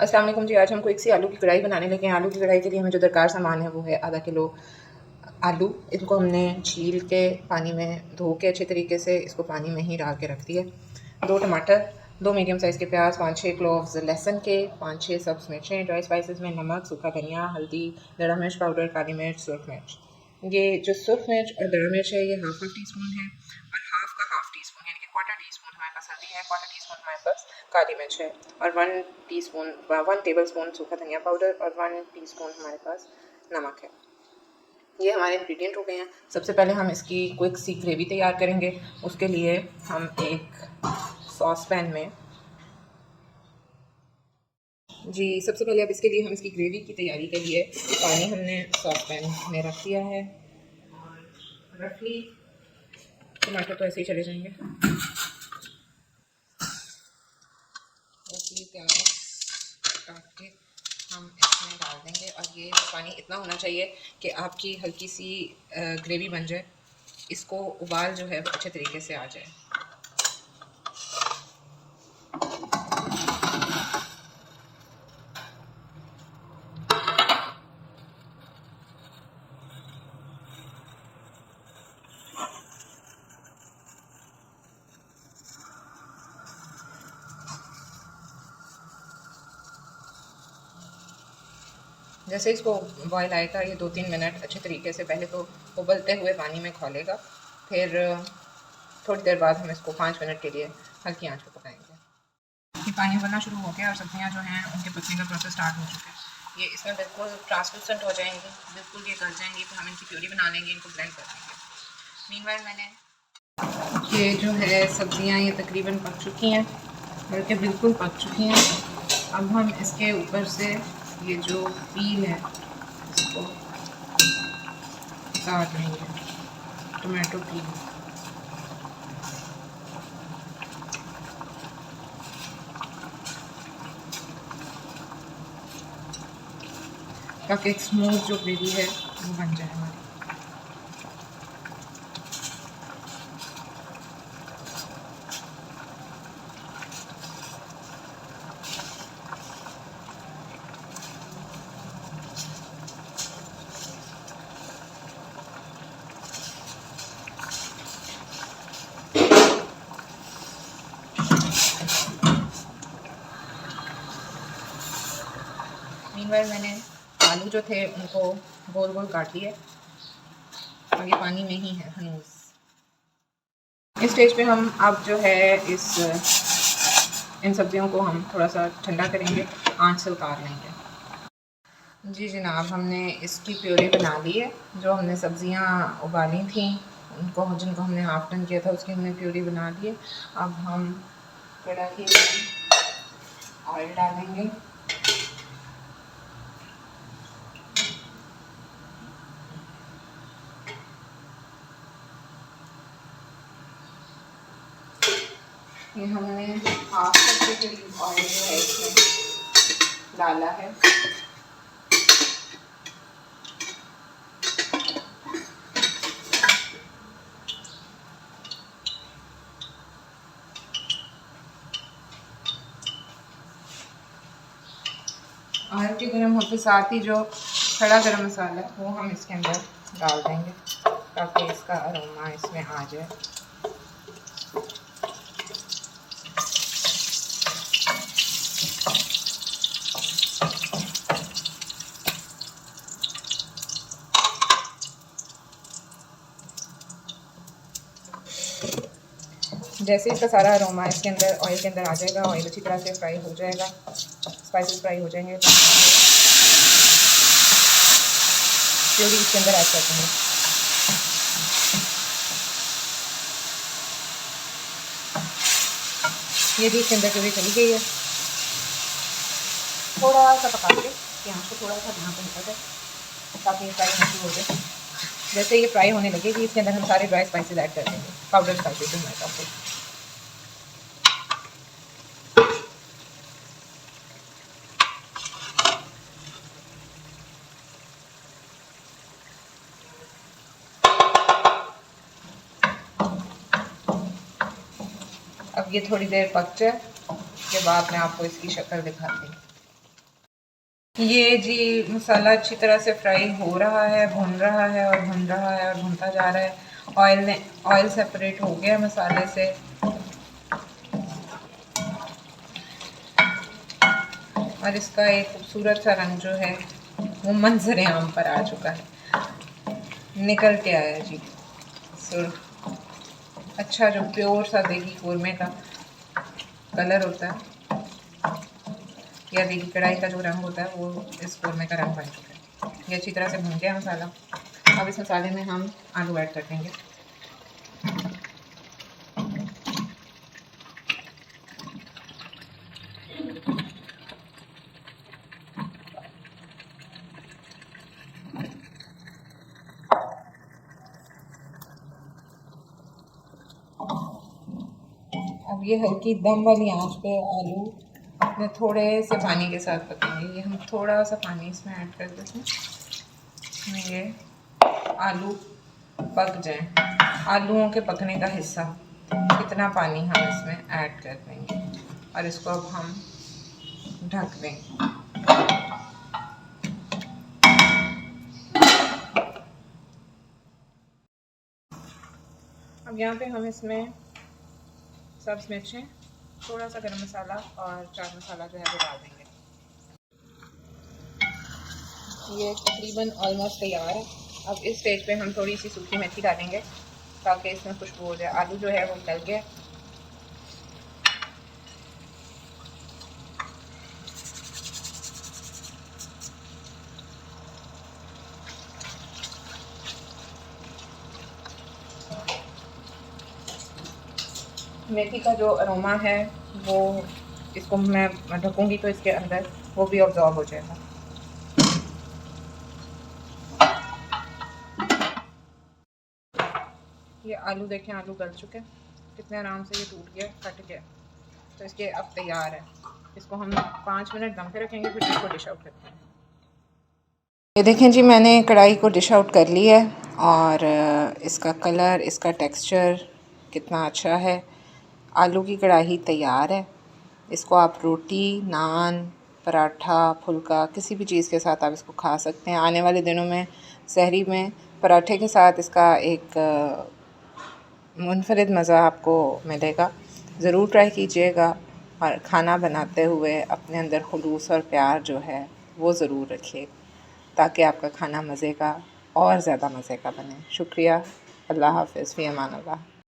अस्सलाम वालेकुम जी। आज हमको एक सी आलू की कढ़ाई बनाने लगे हैं। आलू की कढ़ाई के लिए हमें जो दरकार सामान है वो है आधा किलो आलू। इनको हमने छील के पानी में धो के अच्छे तरीके से इसको पानी में ही डाल के रख दिया। 2 टमाटर, 2 मीडियम साइज़ के प्याज, 5-6 क्लोव्स लहसुन के, 5-6 सब्ज़ मिर्चें, ड्राई स्पाइसेस में नमक, सूखा धनिया, हल्दी, दड़ा मिर्च पाउडर, काली मिर्च, सुरख मिर्च। ये जो सुरख मिर्च और दड़ा मिर्च है ये हाफ टी स्पून है और हाफ टी स्पून यानी कि क्वार्टर टी स्पून हमारे पास हल्दी है, क्वार्टर टी स्पून हमारे पास काली मिर्च है और 1 टेबल स्पून सूखा धनिया पाउडर और 1 टीस्पून हमारे पास नमक है। ये हमारे इंग्रेडिएंट हो गए हैं। सबसे पहले हम इसकी क्विक सी ग्रेवी तैयार करेंगे। उसके लिए हम एक सॉस पैन में सबसे पहले अब इसके लिए हम इसकी ग्रेवी की तैयारी के लिए पानी हमने सॉस पैन में रख दिया है और रफली टमाटर तो ऐसे ही चले जाएंगे। रफली प्याज काट के हम इसमें डाल देंगे और ये पानी इतना होना चाहिए कि आपकी हल्की सी ग्रेवी बन जाए, इसको उबाल जो है अच्छे तरीके से आ जाए। जैसे इसको बॉयल आएगा ये 2-3 मिनट अच्छे तरीके से पहले तो उबलते हुए पानी में खौलेगा, फिर थोड़ी देर बाद हम इसको 5 मिनट के लिए हल्की आंच पर पकाएंगे। ये पानी उबलना शुरू हो गया और सब्जियां जो हैं उनके पकने का प्रोसेस स्टार्ट हो चुका है। ये इसमें बिल्कुल ट्रांसलूसेंट हो जाएंगी, बिल्कुल ये गल जाएंगी, फिर हम इनकी प्यूरी बना लेंगे, इनको ब्लेंड कर लेंगे। मीनवाइल मैंने ये जो है सब्जियां ये तकरीबन पक चुकी हैं, बल्कि बिल्कुल पक चुकी हैं। अब हम इसके ऊपर से ये जो पील है इसको उतार लेंगे, टमाटो पील। ताकि एक स्मूथ जो ग्रेवी है वो बन जाए हमारी। मीनवाइल मैंने आलू जो थे उनको गोल गोल काट लिए और ये पानी में ही है हनूस। इस स्टेज पे हम अब जो है इन सब्जियों को हम थोड़ा सा ठंडा करेंगे, आंच से उतार लेंगे। जी जनाब, हमने इसकी प्योरी बना ली है। जो हमने सब्जियां उबाली थी जिनको हमने हाफ टन किया था उसकी हमने प्योरी बना ली है। अब हम कढ़ाई में ऑयल डालेंगे, ये हमने हाफ कप के करीब ऑयल जो है इसमें डाला है। ऑयल के गर्म होते साथ ही जो खड़ा गरम मसाला है वो हम इसके अंदर डाल देंगे ताकि इसका अरोमा इसमें आ जाए। जैसे इसका सारा अरोमा इसके अंदर ऑयल के अंदर आ जाएगा, ऑयल अच्छी तरह से फ्राई हो जाएगा, स्पाइसेस फ्राई हो जाएंगे, तो प्योरी इसके अंदर ऐड कर देंगे। ये भी इसके अंदर प्योरी चली गई है। थोड़ा सा पका के यहाँ को थोड़ा सा ढाँप निकल जाए ताकि ये फ्राई होना शुरू हो जाए। जैसे ये फ्राई होने लगेगी इसके अंदर हम सारे ड्राई स्पाइसेस ऐड कर देंगे, पाउडर स्पाइसेस हमारे पास। अब ये थोड़ी देर पक जाए, उसके बाद मैं आपको इसकी शक्ल दिखाती हूँ। ये जी मसाला अच्छी तरह से फ्राई हो रहा है, भुन रहा है और भुन रहा है और भुनता जा रहा है। ऑयल सेपरेट हो गया मसाले से। और इसका एक खूबसूरत सा रंग जो है वो मंजर आम पर आ चुका है, निकल के आया जी सुर्ख। अच्छा जो प्योर सा देगी कौरमे का कलर होता है या देगी कढ़ाई का जो रंग होता है वो इस कौरमे का रंग बन चुका है। ये अच्छी तरह से भून गया मसाला। अब इस मसाले में हम आलू ऐड कर देंगे। अब ये हल्की दम वाली आंच पे आलू अपने थोड़े से पानी के साथ पकेंगे। ये हम थोड़ा सा पानी इसमें ऐड कर देते हैं, ये आलू पक जाए। आलूओं के पकने का हिस्सा कितना पानी हम इसमें ऐड कर देंगे और इसको अब हम ढक देंगे। अब यहाँ पे हम इसमें सब्ज़ मिर्चें, थोड़ा सा गरम मसाला और चाट मसाला जो है वो डाल देंगे। ये तकरीबन ऑलमोस्ट तैयार है। अब इस स्टेज पे हम थोड़ी सी सूखी मेथी डालेंगे ताकि इसमें खुशबू हो जाए। आलू जो है वो गल गया। मेथी का जो अरोमा है वो इसको मैं ढकूंगी तो इसके अंदर वो भी ऑब्जॉर्ब हो जाएगा। ये आलू देखें, आलू गल चुके हैं, कितने आराम से ये टूट गया, कट गया। तो इसके अब तैयार है। इसको हम 5 मिनट दम पे रखेंगे, फिर इसको डिश आउट करते हैं। ये देखें जी, मैंने कढ़ाई को डिश आउट कर लिया है और इसका कलर, इसका टेक्सचर कितना अच्छा है। आलू की कढ़ाई तैयार है। इसको आप रोटी, नान, पराठा, फुल्का किसी भी चीज़ के साथ आप इसको खा सकते हैं। आने वाले दिनों में सहरी में पराठे के साथ इसका एक मुनफरिद मज़ा आपको मिलेगा। ज़रूर ट्राई कीजिएगा और खाना बनाते हुए अपने अंदर खुलूस और प्यार जो है वो ज़रूर रखिए ताकि आपका खाना मज़े का और ज़्यादा मज़े का बने। शुक्रिया। अल्लाह हाफ़िज़। फ़ी अमान अल्लाह।